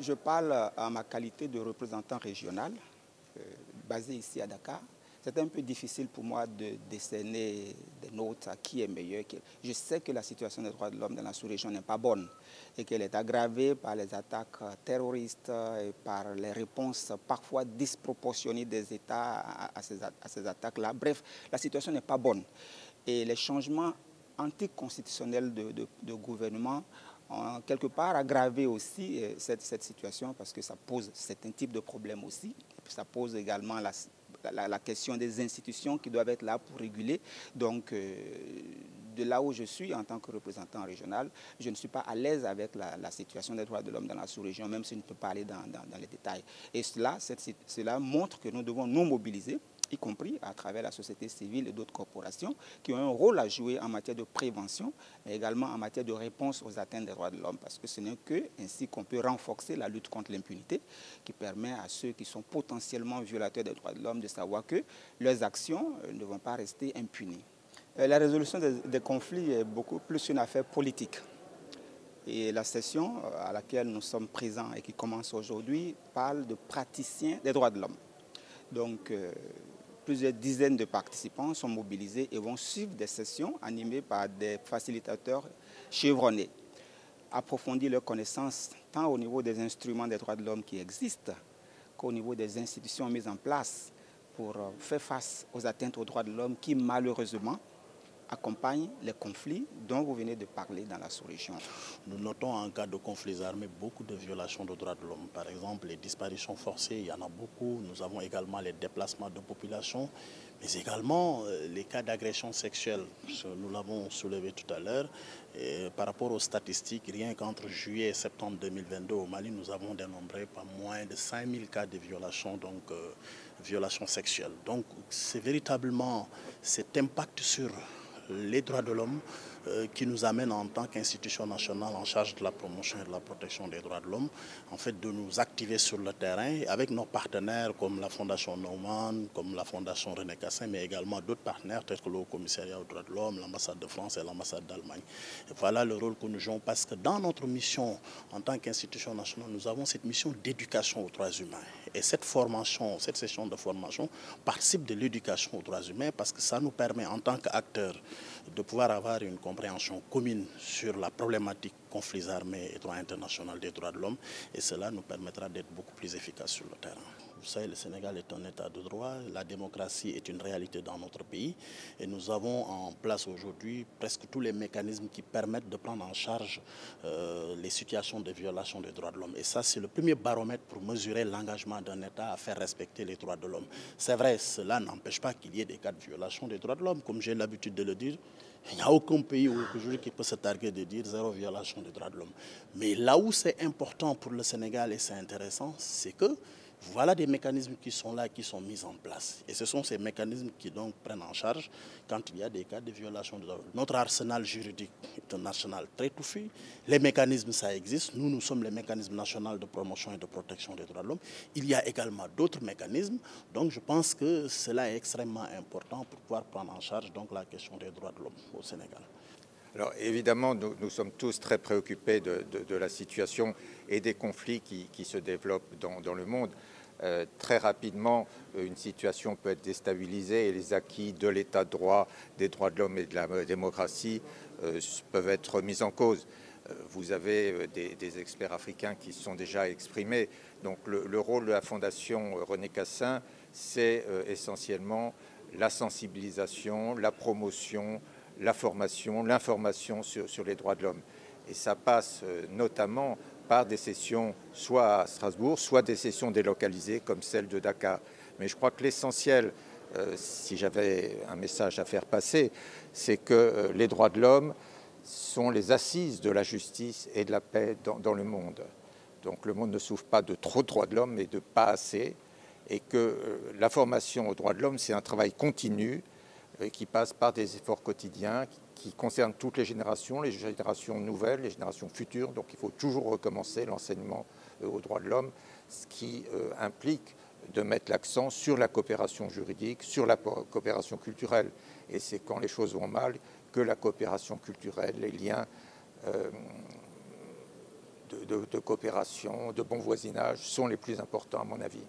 Je parle en ma qualité de représentant régional, basé ici à Dakar. C'est un peu difficile pour moi de décerner des notes à qui est meilleur. Je sais que la situation des droits de l'homme dans la sous-région n'est pas bonne et qu'elle est aggravée par les attaques terroristes et par les réponses parfois disproportionnées des États à ces attaques-là. Bref, la situation n'est pas bonne. Et les changements anticonstitutionnels de gouvernement ont quelque part aggravé aussi cette situation parce que ça pose certains types de problèmes aussi. Et puis ça pose également la question des institutions qui doivent être là pour réguler. Donc, de là où je suis en tant que représentant régional, je ne suis pas à l'aise avec la situation des droits de l'homme dans la sous-région, même si je ne peux pas aller dans les détails. Et cela montre que nous devons nous mobiliser, y compris à travers la société civile et d'autres corporations qui ont un rôle à jouer en matière de prévention, mais également en matière de réponse aux atteintes des droits de l'homme, parce que ce n'est qu'ainsi qu'on peut renforcer la lutte contre l'impunité, qui permet à ceux qui sont potentiellement violateurs des droits de l'homme de savoir que leurs actions ne vont pas rester impunies. La résolution des conflits est beaucoup plus une affaire politique. Et la session à laquelle nous sommes présents et qui commence aujourd'hui parle de praticiens des droits de l'homme. Donc, plusieurs dizaines de participants sont mobilisés et vont suivre des sessions animées par des facilitateurs chevronnés, approfondir leurs connaissances tant au niveau des instruments des droits de l'homme qui existent qu'au niveau des institutions mises en place pour faire face aux atteintes aux droits de l'homme qui, malheureusement, accompagnent les conflits dont vous venez de parler dans la sous-région. Nous notons en cas de conflits armés beaucoup de violations des droits de l'homme. Par exemple, les disparitions forcées, il y en a beaucoup. Nous avons également les déplacements de population, mais également les cas d'agression sexuelle. Nous l'avons soulevé tout à l'heure. Par rapport aux statistiques, rien qu'entre juillet et septembre 2022 au Mali, nous avons dénombré pas moins de 5000 cas de violations, violations sexuelles. Donc c'est véritablement cet impact sur les droits de l'homme qui nous amène en tant qu'institution nationale en charge de la promotion et de la protection des droits de l'homme, en fait de nous activer sur le terrain avec nos partenaires comme la Fondation Neumann, comme la Fondation René Cassin, mais également d'autres partenaires tels que le Commissariat aux droits de l'homme, l'ambassade de France et l'ambassade d'Allemagne. Voilà le rôle que nous jouons parce que dans notre mission en tant qu'institution nationale, nous avons cette mission d'éducation aux droits humains. Et cette formation, cette session de formation participe de l'éducation aux droits humains parce que ça nous permet en tant qu'acteurs de pouvoir avoir une compréhension commune sur la problématique conflits armés et droit international des droits de l'homme et cela nous permettra d'être beaucoup plus efficaces sur le terrain. Vous savez, le Sénégal est un état de droit, la démocratie est une réalité dans notre pays et nous avons en place aujourd'hui presque tous les mécanismes qui permettent de prendre en charge les situations de violation des droits de l'homme. Et ça, c'est le premier baromètre pour mesurer l'engagement d'un État à faire respecter les droits de l'homme. C'est vrai, cela n'empêche pas qu'il y ait des cas de violation des droits de l'homme, comme j'ai l'habitude de le dire. Il n'y a aucun pays aujourd'hui qui peut se targuer de dire zéro violation des droits de l'homme. Mais là où c'est important pour le Sénégal et c'est intéressant, c'est que voilà des mécanismes qui sont là, qui sont mis en place. Et ce sont ces mécanismes qui donc prennent en charge quand il y a des cas de violation de droits de l'homme. Notre arsenal juridique est un arsenal très touffu. Les mécanismes, ça existe. Nous sommes les mécanismes nationaux de promotion et de protection des droits de l'homme. Il y a également d'autres mécanismes. Donc je pense que cela est extrêmement important pour pouvoir prendre en charge donc, la question des droits de l'homme au Sénégal. Alors évidemment, nous sommes tous très préoccupés de la situation et des conflits qui se développent dans le monde. Très rapidement, une situation peut être déstabilisée et les acquis de l'état de droit, des droits de l'homme et de la démocratie peuvent être mis en cause. Vous avez des experts africains qui se sont déjà exprimés. Donc le rôle de la Fondation René Cassin, c'est essentiellement la sensibilisation, la promotion, la formation, l'information sur les droits de l'homme. Et ça passe notamment par des sessions soit à Strasbourg, soit des sessions délocalisées comme celle de Dakar. Mais je crois que l'essentiel, si j'avais un message à faire passer, c'est que les droits de l'homme sont les assises de la justice et de la paix dans le monde. Donc le monde ne souffre pas de trop de droits de l'homme, mais de pas assez. Et que la formation aux droits de l'homme, c'est un travail continu qui passe par des efforts quotidiens, qui concernent toutes les générations nouvelles, les générations futures. Donc il faut toujours recommencer l'enseignement aux droits de l'homme, ce qui implique de mettre l'accent sur la coopération juridique, sur la coopération culturelle. Et c'est quand les choses vont mal que la coopération culturelle, les liens de coopération, de bon voisinage sont les plus importants à mon avis.